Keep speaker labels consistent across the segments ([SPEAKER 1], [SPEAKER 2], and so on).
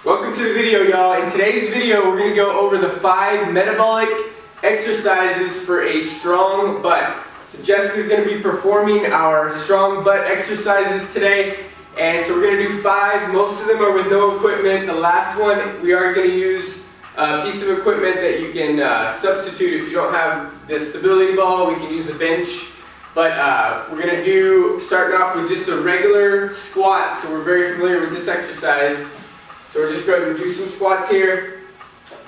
[SPEAKER 1] Welcome to the video, y'all. In today's video, we're going to go over the 5 metabolic exercises for a strong butt. So Jessica's going to be performing our strong butt exercises today. And so we're going to do 5. Most of them are with no equipment. The last one, we are going to use a piece of equipment that you can substitute. If you don't have the stability ball, we can use a bench. But we're going to do, starting off with just a regular squat. So we're very familiar with this exercise. So we're just going to do some squats here.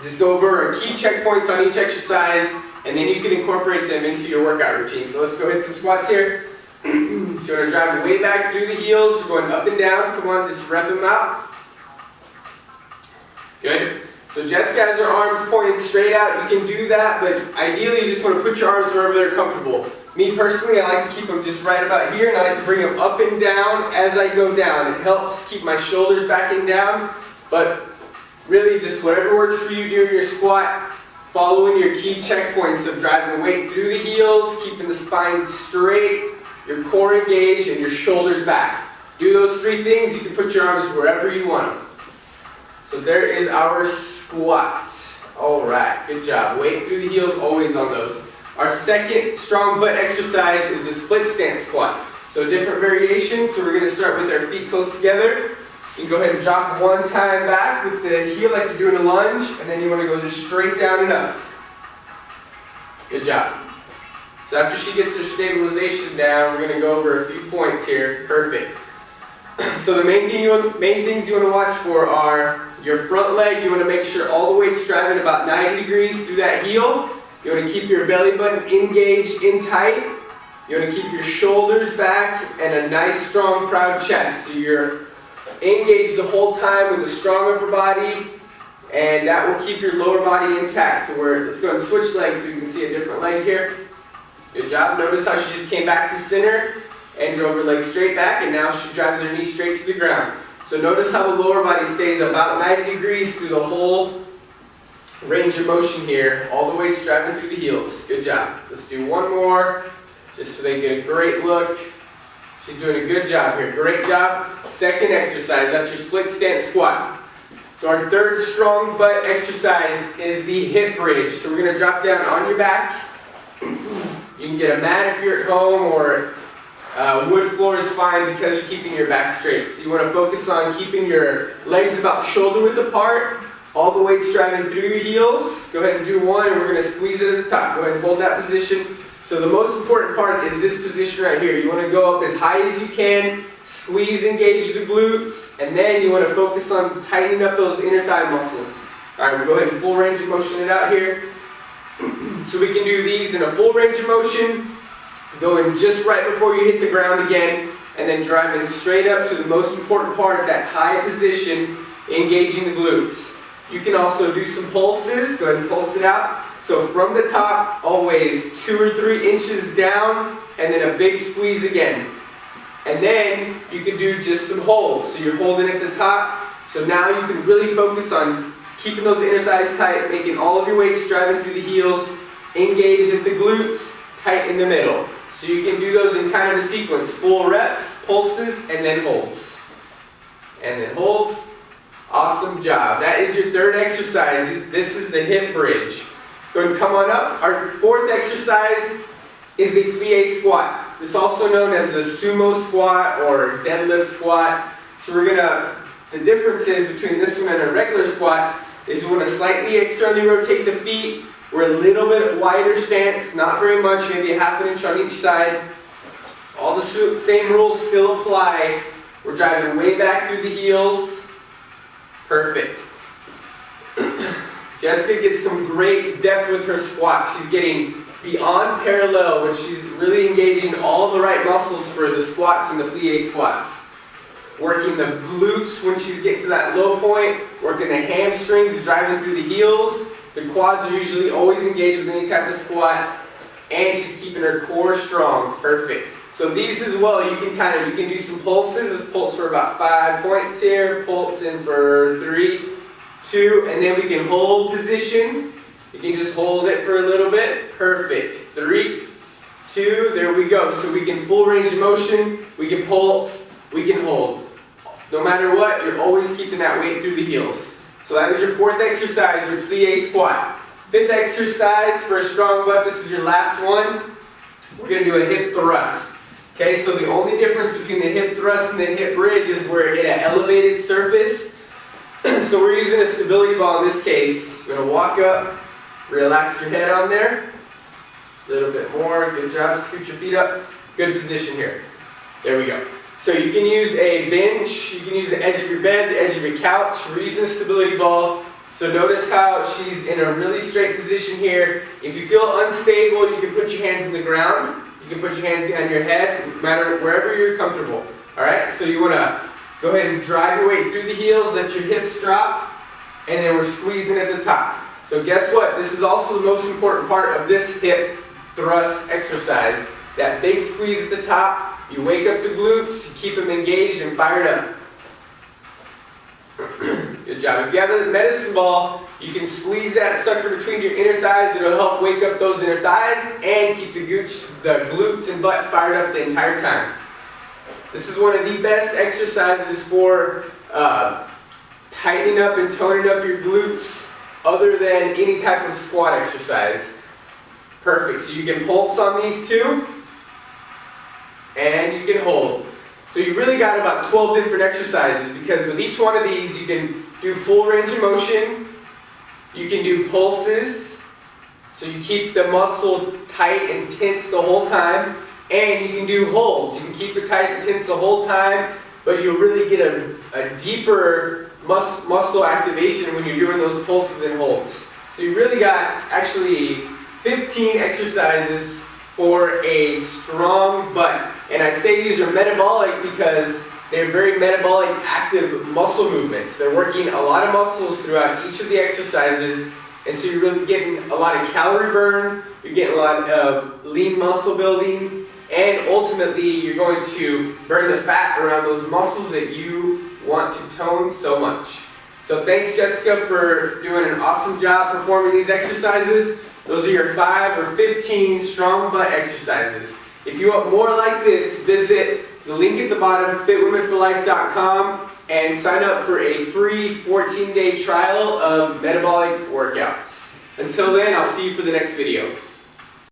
[SPEAKER 1] Just go over our key checkpoints on each exercise, and then you can incorporate them into your workout routine. So let's go hit some squats here. So you're going to drive way back through the heels. We're going up and down. Come on, just rep them out. Good. So Jessica has her arms pointed straight out. You can do that, but ideally you just want to put your arms wherever they're comfortable. Me personally, I like to keep them just right about here, and I like to bring them up and down as I go down. It helps keep my shoulders back and down. But really just whatever works for you during your squat, following your key checkpoints of driving the weight through the heels, keeping the spine straight, your core engaged, and your shoulders back. Do those 3 things, you can put your arms wherever you want them. So there is our squat. Alright, good job. Weight through the heels, always on those. Our second strong butt exercise is a split stance squat. So different variations, so we're going to start with our feet close together. You can go ahead and drop one time back with the heel like you're doing a lunge, and then you want to go just straight down and up. Good job. So after she gets her stabilization down, we're going to go over a few points here. Perfect. So the main things you want to watch for are your front leg. You want to make sure all the weight's driving about 90 degrees through that heel. You want to keep your belly button engaged in tight. You want to keep your shoulders back and a nice, strong, proud chest. So you're engaged the whole time with a strong upper body, and that will keep your lower body intact. So let's go and switch legs so you can see a different leg here. Good job. Notice how she just came back to center and drove her leg straight back, and now she drives her knee straight to the ground. So notice how the lower body stays about 90 degrees through the whole range of motion here. All the weight's driving through the heels. Good job. Let's do one more, just so they get a great look. She's doing a good job here. Great job. Second exercise, that's your split stance squat. So our third strong butt exercise is the hip bridge. So we're going to drop down on your back. You can get a mat if you're at home, or wood floor is fine because you're keeping your back straight. So you want to focus on keeping your legs about shoulder width apart. All the weight's driving through your heels. Go ahead and do one, and we're going to squeeze it at the top. Go ahead and hold that position. So the most important part is this position right here. You want to go up as high as you can, squeeze, engage the glutes, and then you want to focus on tightening up those inner thigh muscles. Alright, we'll go ahead and full range of motion it out here. So we can do these in a full range of motion, going just right before you hit the ground again, and then driving straight up to the most important part of that high position, engaging the glutes. You can also do some pulses. Go ahead and pulse it out. So from the top, always 2 or 3 inches down, and then a big squeeze again. And then you can do just some holds. So you're holding at the top. So now you can really focus on keeping those inner thighs tight, making all of your weights driving through the heels, engaged at the glutes, tight in the middle. So you can do those in kind of a sequence. Full reps, pulses, and then holds. And then holds. Awesome job. That is your third exercise. This is the hip bridge. Go ahead and come on up. Our fourth exercise is the plie squat. It's also known as a sumo squat or deadlift squat. So the difference is between this one and a regular squat is we want to slightly externally rotate the feet. We're a little bit wider stance, not very much, maybe a ½ inch on each side. All the same rules still apply. We're driving way back through the heels. Perfect. Jessica gets some great depth with her squats. She's getting beyond parallel, which she's really engaging all the right muscles for the squats and the plie squats. Working the glutes when she's getting to that low point, working the hamstrings, driving through the heels. The quads are usually always engaged with any type of squat, and she's keeping her core strong. Perfect. So these as well, you can do some pulses. This pulse for about 5 points here, pulse in for 3, 2, and then we can hold position. You can just hold it for a little bit. Perfect. 3, 2, there we go. So we can full range of motion, we can pulse, we can hold. No matter what, you're always keeping that weight through the heels. So that is your fourth exercise, your plie squat. Fifth exercise for a strong butt, this is your last one. We're going to do a hip thrust. Okay, so the only difference between the hip thrust and the hip bridge is we're in an elevated surface. So we're using a stability ball in this case. You're going to walk up, relax your head on there. A little bit more, good job, scoot your feet up. Good position here. There we go. So you can use a bench, you can use the edge of your bed, the edge of your couch. We're using a stability ball. So notice how she's in a really straight position here. If you feel unstable, you can put your hands on the ground. You can put your hands behind your head, no matter wherever you're comfortable. Alright, so you want to go ahead and drive your weight through the heels, let your hips drop, and then we're squeezing at the top. So guess what? This is also the most important part of this hip thrust exercise. That big squeeze at the top, you wake up the glutes, you keep them engaged and fired up. Good job. If you have a medicine ball, you can squeeze that sucker between your inner thighs. It'll help wake up those inner thighs and keep the glutes and butt fired up the entire time. This is one of the best exercises for tightening up and toning up your glutes other than any type of squat exercise. Perfect. So you can pulse on these two and you can hold. So you really got about 12 different exercises because with each one of these you can do full range of motion, you can do pulses, so you keep the muscle tight and tense the whole time, and you can do holds. You can keep it tight and tense the whole time, but you'll really get a deeper muscle activation when you're doing those pulses and holds. So you really got actually 15 exercises for a strong butt. And I say these are metabolic because they're very metabolic active muscle movements. They're working a lot of muscles throughout each of the exercises, and so you're really getting a lot of calorie burn, you're getting a lot of lean muscle building, and ultimately you're going to burn the fat around those muscles that you want to tone so much. So thanks, Jessica, for doing an awesome job performing these exercises. Those are your 5 or 15 strong butt exercises. If you want more like this, visit the link at the bottom, fitwomenforlife.com, and sign up for a free 14-day trial of metabolic workouts. Until then, I'll see you for the next video.